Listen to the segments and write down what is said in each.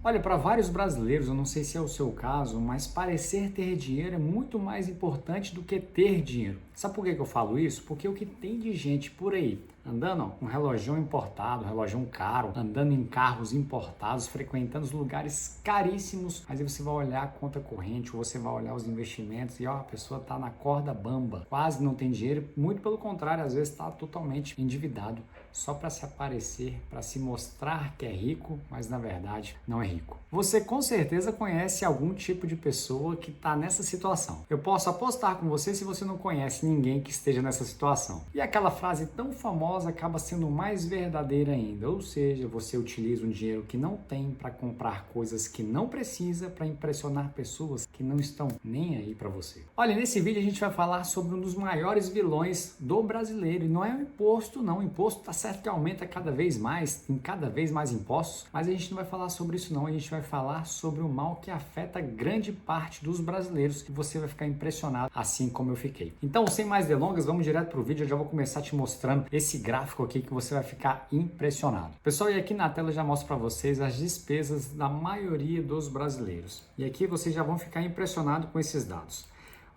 Olha, para vários brasileiros, eu não sei se é o seu caso, mas parecer ter dinheiro é muito mais importante do que ter dinheiro. Sabe por que eu falo isso? Porque o que tem de gente por aí andando ó, com relógio importado, relógio caro, andando em carros importados, frequentando os lugares caríssimos, mas aí você vai olhar a conta corrente, ou você vai olhar os investimentos e ó, a pessoa está na corda bamba, quase não tem dinheiro, muito pelo contrário, às vezes está totalmente endividado só para se aparecer, para se mostrar que é rico, mas na verdade não é rico. Você com certeza conhece algum tipo de pessoa que está nessa situação. Eu posso apostar com você se você não conhece ninguém que esteja nessa situação. E aquela frase tão famosa acaba sendo mais verdadeira ainda, ou seja, você utiliza um dinheiro que não tem para comprar coisas que não precisa para impressionar pessoas que não estão nem aí para você. Olha, nesse vídeo a gente vai falar sobre um dos maiores vilões do brasileiro, e não é o imposto não, o imposto está certo que aumenta cada vez mais, tem cada vez mais impostos, mas a gente não vai falar sobre isso não, a gente vai falar sobre o mal que afeta grande parte dos brasileiros e você vai ficar impressionado assim como eu fiquei. Então, sem mais delongas, vamos direto para o vídeo, eu já vou começar te mostrando esse gráfico aqui que você vai ficar impressionado. Pessoal, e aqui na tela eu já mostro para vocês as despesas da maioria dos brasileiros. E aqui vocês já vão ficar impressionados com esses dados.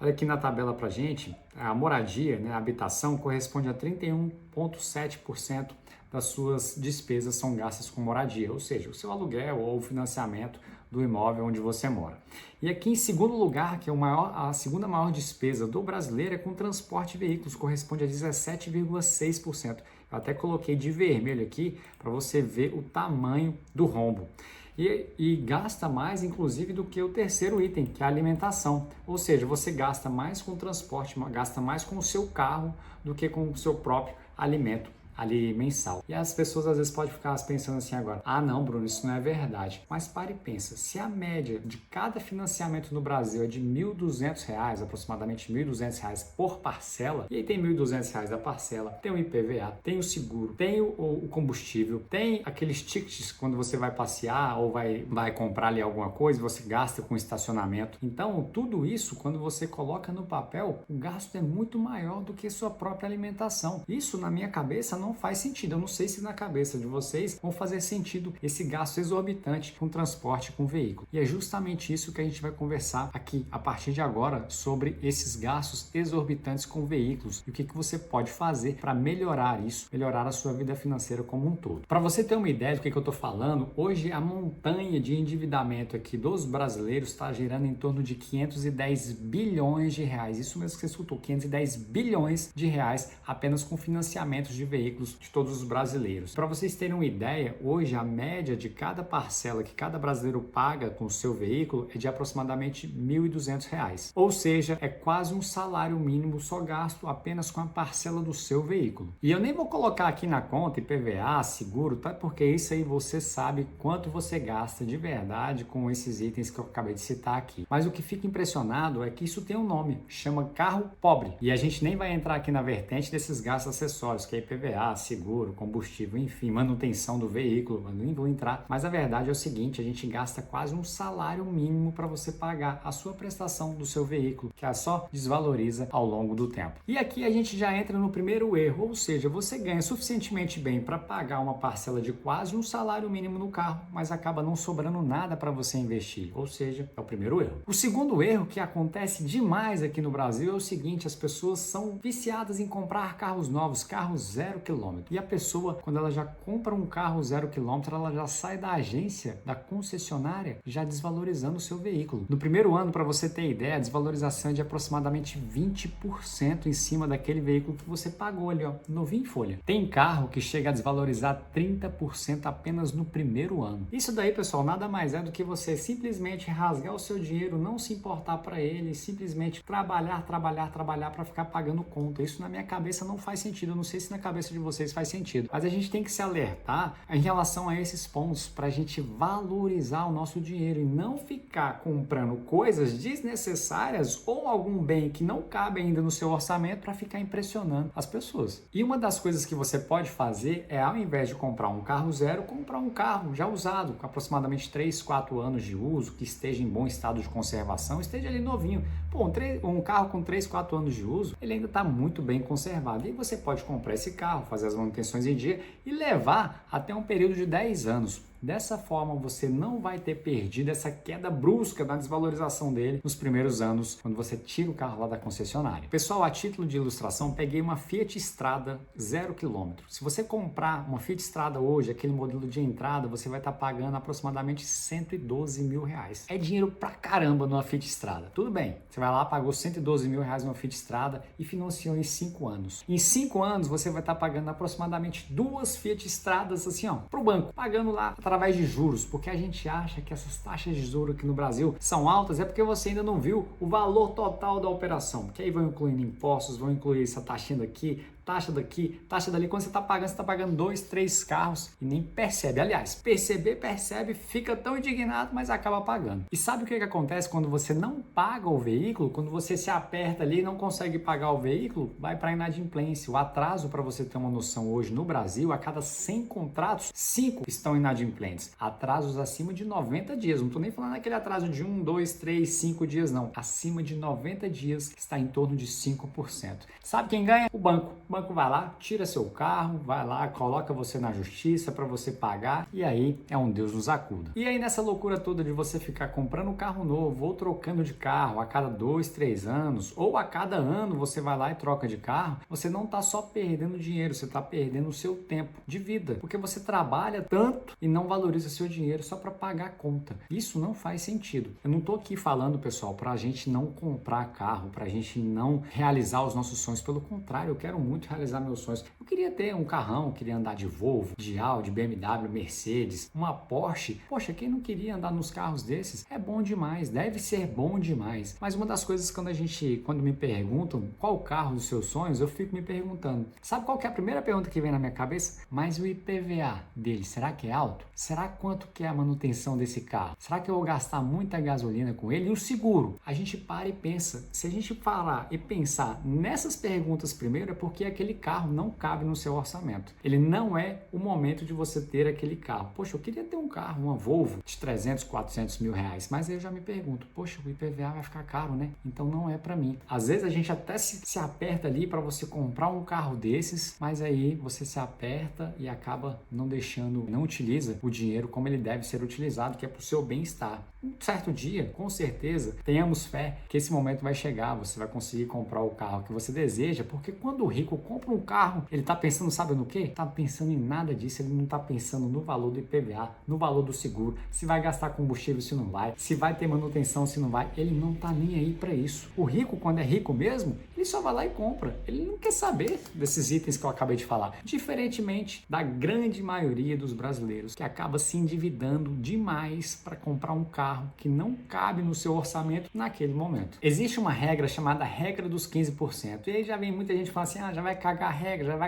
Olha aqui na tabela para gente, a moradia, né, a habitação, corresponde a 31,7% das suas despesas são gastas com moradia, ou seja, o seu aluguel ou o financiamento do imóvel onde você mora. E aqui em segundo lugar, que é a segunda maior despesa do brasileiro é com transporte de veículos, corresponde a 17,6%. Eu até coloquei de vermelho aqui para você ver o tamanho do rombo. E gasta mais, inclusive, do que o terceiro item, que é a alimentação. Ou seja, você gasta mais com o transporte, gasta mais com o seu carro do que com o seu próprio alimento ali mensal. E as pessoas às vezes podem ficar pensando assim agora, ah não, Bruno, isso não é verdade. Mas pare e pensa, se a média de cada financiamento no Brasil é de R$ 1.200, aproximadamente R$ 1.200 por parcela, e aí tem R$ 1.200 da parcela, tem o IPVA, tem o seguro, tem o combustível, tem aqueles tickets quando você vai passear ou vai comprar ali alguma coisa, você gasta com estacionamento. Então, tudo isso, quando você coloca no papel, o gasto é muito maior do que sua própria alimentação. Isso, na minha cabeça, não faz sentido. Eu não sei se na cabeça de vocês vão fazer sentido esse gasto exorbitante com transporte com veículo. E é justamente isso que a gente vai conversar aqui a partir de agora sobre esses gastos exorbitantes com veículos e o que você pode fazer para melhorar isso, melhorar a sua vida financeira como um todo. Para você ter uma ideia do que eu estou falando, hoje a montanha de endividamento aqui dos brasileiros está girando em torno de 510 bilhões de reais. Isso mesmo que você escutou, 510 bilhões de reais apenas com financiamentos de veículos de todos os brasileiros. Para vocês terem uma ideia, hoje a média de cada parcela que cada brasileiro paga com o seu veículo é de aproximadamente R$ 1.200. Ou seja, é quase um salário mínimo só gasto apenas com a parcela do seu veículo. E eu nem vou colocar aqui na conta IPVA, seguro, tá? Porque isso aí você sabe quanto você gasta de verdade com esses itens que eu acabei de citar aqui. Mas o que fica impressionado é que isso tem um nome, chama carro pobre. E a gente nem vai entrar aqui na vertente desses gastos acessórios, que é IPVA, seguro, combustível, enfim, manutenção do veículo, eu nem vou entrar, mas a verdade é o seguinte, a gente gasta quase um salário mínimo para você pagar a sua prestação do seu veículo, que só desvaloriza ao longo do tempo. E aqui a gente já entra no primeiro erro, ou seja, você ganha suficientemente bem para pagar uma parcela de quase um salário mínimo no carro, mas acaba não sobrando nada para você investir, ou seja, é o primeiro erro. O segundo erro que acontece demais aqui no Brasil é o seguinte, as pessoas são viciadas em comprar carros novos, carros 0 km. E a pessoa, quando ela já compra um carro 0 km, ela já sai da agência, da concessionária, já desvalorizando o seu veículo. No primeiro ano, para você ter ideia, a desvalorização é de aproximadamente 20% em cima daquele veículo que você pagou ali, ó, novinho em folha. Tem carro que chega a desvalorizar 30% apenas no primeiro ano. Isso daí, pessoal, nada mais é do que você simplesmente rasgar o seu dinheiro, não se importar para ele, simplesmente trabalhar para ficar pagando conta. Isso na minha cabeça não faz sentido. Eu não sei se na cabeça de vocês faz sentido. Mas a gente tem que se alertar em relação a esses pontos para a gente valorizar o nosso dinheiro e não ficar comprando coisas desnecessárias ou algum bem que não cabe ainda no seu orçamento para ficar impressionando as pessoas. E uma das coisas que você pode fazer é, ao invés de comprar um carro zero, comprar um carro já usado, com aproximadamente 3, 4 anos de uso, que esteja em bom estado de conservação, esteja ali novinho. Pô, um carro com 3, 4 anos de uso, ele ainda está muito bem conservado. E você pode comprar esse carro, fazer as manutenções em dia e levar até um período de 10 anos. Dessa forma, você não vai ter perdido essa queda brusca da desvalorização dele nos primeiros anos, quando você tira o carro lá da concessionária. Pessoal, a título de ilustração, peguei uma Fiat Strada 0 km. Se você comprar uma Fiat Strada hoje, aquele modelo de entrada, você vai estar pagando aproximadamente 112 mil reais. É dinheiro pra caramba numa Fiat Strada. Tudo bem, você vai lá, pagou 112 mil reais numa Fiat Strada e financiou em 5 anos. Em 5 anos, você vai estar pagando aproximadamente 2 Fiat Stradas assim, ó, pro banco, pagando lá através de juros, porque a gente acha que essas taxas de juros aqui no Brasil são altas, é porque você ainda não viu o valor total da operação, porque aí vão incluindo impostos, vão incluir essa taxinha daqui, taxa daqui, taxa dali. Quando você está pagando 2, 3 carros e nem percebe. Aliás, percebe, fica tão indignado, mas acaba pagando. E sabe o que acontece quando você não paga o veículo? Quando você se aperta ali e não consegue pagar o veículo, vai para inadimplência. O atraso, para você ter uma noção, hoje no Brasil, a cada 100 contratos, 5 estão inadimplentes. Atrasos acima de 90 dias. Não estou nem falando aquele atraso de 1, 2, 3, 5 dias, não. Acima de 90 dias está em torno de 5%. Sabe quem ganha? O banco. O banco vai lá, tira seu carro, vai lá, coloca você na justiça para você pagar e aí é um Deus nos acuda. E aí nessa loucura toda de você ficar comprando um carro novo ou trocando de carro a cada 2, 3 anos ou a cada ano você vai lá e troca de carro, você não está só perdendo dinheiro, você está perdendo o seu tempo de vida, porque você trabalha tanto e não valoriza seu dinheiro só para pagar a conta. Isso não faz sentido. Eu não estou aqui falando, pessoal, para a gente não comprar carro, para a gente não realizar os nossos sonhos. Pelo contrário, eu quero muito realizar meus sonhos. Eu queria ter um carrão, queria andar de Volvo, de Audi, BMW, Mercedes, uma Porsche. Poxa, quem não queria andar nos carros desses? É bom demais, deve ser bom demais. Mas uma das coisas quando me perguntam qual o carro dos seus sonhos, eu fico me perguntando. Sabe qual que é a primeira pergunta que vem na minha cabeça? Mas o IPVA dele, será que é alto? Será quanto que é a manutenção desse carro? Será que eu vou gastar muita gasolina com ele? E o seguro? A gente para e pensa. Se a gente parar e pensar nessas perguntas primeiro, é porque aquele carro não cabe no seu orçamento. Ele não é o momento de você ter aquele carro. Poxa, eu queria ter um carro, uma Volvo de 300, 400 mil reais, mas aí eu já me pergunto, poxa, o IPVA vai ficar caro, né? Então não é para mim. Às vezes a gente até se aperta ali para você comprar um carro desses, mas aí você se aperta e acaba não utiliza o dinheiro como ele deve ser utilizado, que é para o seu bem-estar. Um certo dia, com certeza, tenhamos fé que esse momento vai chegar, você vai conseguir comprar o carro que você deseja, porque quando o rico compra um carro, ele está pensando, sabe no quê? Está pensando em nada disso, ele não está pensando no valor do IPVA, no valor do seguro, se vai gastar combustível, se não vai, se vai ter manutenção, se não vai, ele não está nem aí para isso. O rico, quando é rico mesmo, ele só vai lá e compra, ele não quer saber desses itens que eu acabei de falar, diferentemente da grande maioria dos brasileiros, que acaba se endividando demais para comprar um carro que não cabe no seu orçamento naquele momento. Existe uma regra chamada regra dos 15%, e aí já vem muita gente falando assim, já vai cagar a regra,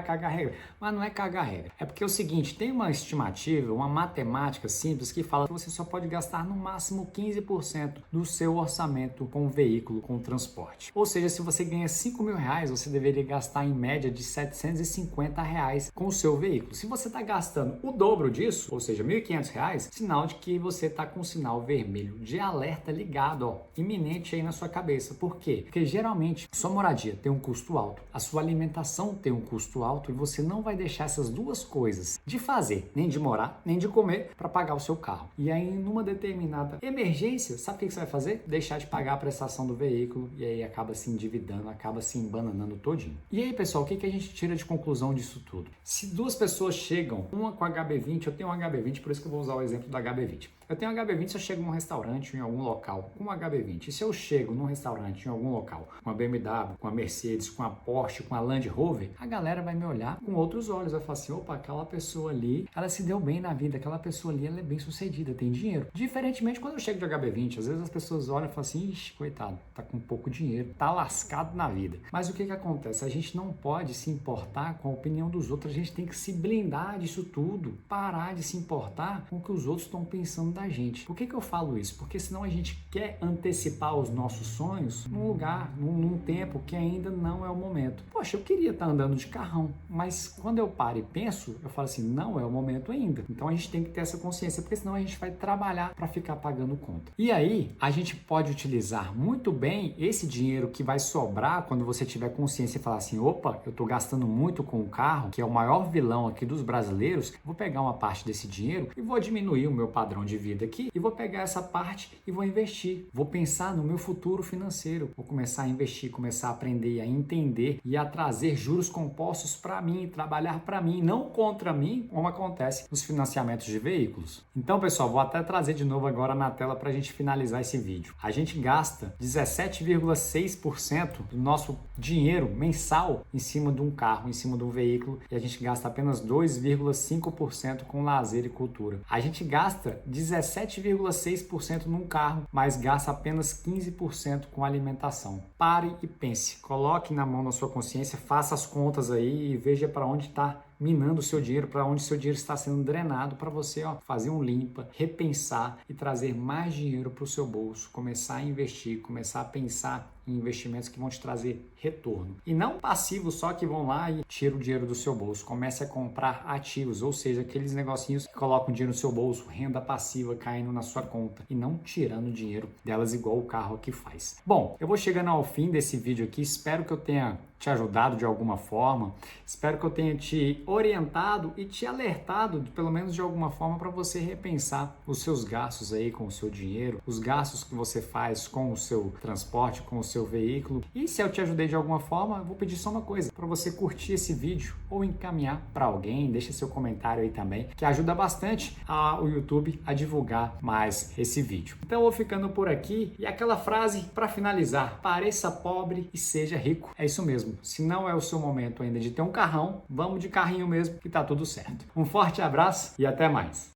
mas não é cagar a regra, é porque é o seguinte, tem uma estimativa, uma matemática simples que fala que você só pode gastar no máximo 15% do seu orçamento com o veículo, com o transporte. Ou seja, se você ganha 5 mil reais, você deveria gastar em média de 750 reais com o seu veículo. Se você está gastando o dobro disso, ou seja, 1.500 reais, sinal de que você está com um sinal vermelho de alerta ligado, iminente aí na sua cabeça. Por quê? Porque geralmente sua moradia tem um custo alto, a sua alimentação tem um custo alto e você não vai deixar essas duas coisas de fazer, nem de morar, nem de comer para pagar o seu carro. E aí, numa determinada emergência, sabe o que você vai fazer? Deixar de pagar a prestação do veículo e aí acaba se endividando, acaba se embananando todinho. E aí, pessoal, o que a gente tira de conclusão disso tudo? Se duas pessoas chegam, uma com HB20, eu tenho um HB20, por isso que eu vou usar o exemplo do HB20. Eu tenho um HB20 se eu chego num restaurante, em algum local, com um HB20. E se eu chego num restaurante, em algum local, com a BMW, com a Mercedes, com a Porsche, com a Land Rover, a galera vai me olhar com outros olhos. Vai falar assim, opa, aquela pessoa ali, ela se deu bem na vida, aquela pessoa ali, ela é bem sucedida, tem dinheiro. Diferentemente, quando eu chego de HB20, às vezes as pessoas olham e falam assim, ixi, coitado, tá com pouco dinheiro, tá lascado na vida. Mas o que acontece? A gente não pode se importar com a opinião dos outros, a gente tem que se blindar disso tudo, parar de se importar com o que os outros estão pensando da gente. Por que eu falo isso? Porque senão a gente quer antecipar os nossos sonhos num lugar, num tempo que ainda não é o momento. Poxa, eu queria estar andando de carrão, mas quando eu paro e penso, eu falo assim, não é o momento ainda. Então a gente tem que ter essa consciência, porque senão a gente vai trabalhar para ficar pagando conta. E aí, a gente pode utilizar muito bem esse dinheiro que vai sobrar quando você tiver consciência e falar assim, opa, eu estou gastando muito com o carro, que é o maior vilão aqui dos brasileiros, vou pegar uma parte desse dinheiro e vou diminuir o meu padrão de vida aqui e vou pegar essa parte e vou investir. Vou pensar no meu futuro financeiro. Vou começar a investir, começar a aprender, a entender e a trazer juros compostos para mim, trabalhar para mim, não contra mim, como acontece nos financiamentos de veículos. Então, pessoal, vou até trazer de novo agora na tela para a gente finalizar esse vídeo. A gente gasta 17,6% do nosso dinheiro mensal em cima de um carro, em cima de um veículo, e a gente gasta apenas 2,5% com lazer e cultura. A gente gasta 17,6% num carro, mas gasta apenas 15% com alimentação. Pare e pense, coloque na mão na sua consciência, faça as contas aí e veja para onde está minando o seu dinheiro, para onde seu dinheiro está sendo drenado, para você fazer um limpa, repensar e trazer mais dinheiro para o seu bolso, começar a investir, começar a pensar em investimentos que vão te trazer retorno. E não passivos só que vão lá e tiram o dinheiro do seu bolso. Comece a comprar ativos, ou seja, aqueles negocinhos que colocam dinheiro no seu bolso, renda passiva caindo na sua conta e não tirando dinheiro delas igual o carro aqui faz. Bom, eu vou chegando ao fim desse vídeo aqui, espero que eu tenha te ajudado de alguma forma, espero que eu tenha te orientado e te alertado, pelo menos de alguma forma, para você repensar os seus gastos aí com o seu dinheiro, os gastos que você faz com o seu transporte, com o seu veículo. E se eu te ajudei de alguma forma, eu vou pedir só uma coisa, para você curtir esse vídeo ou encaminhar para alguém, deixa seu comentário aí também, que ajuda bastante o YouTube a divulgar mais esse vídeo. Então eu vou ficando por aqui e aquela frase para finalizar, pareça pobre e seja rico. É isso mesmo. Se não é o seu momento ainda de ter um carrão, vamos de carrinho mesmo que tá tudo certo. Um forte abraço e até mais.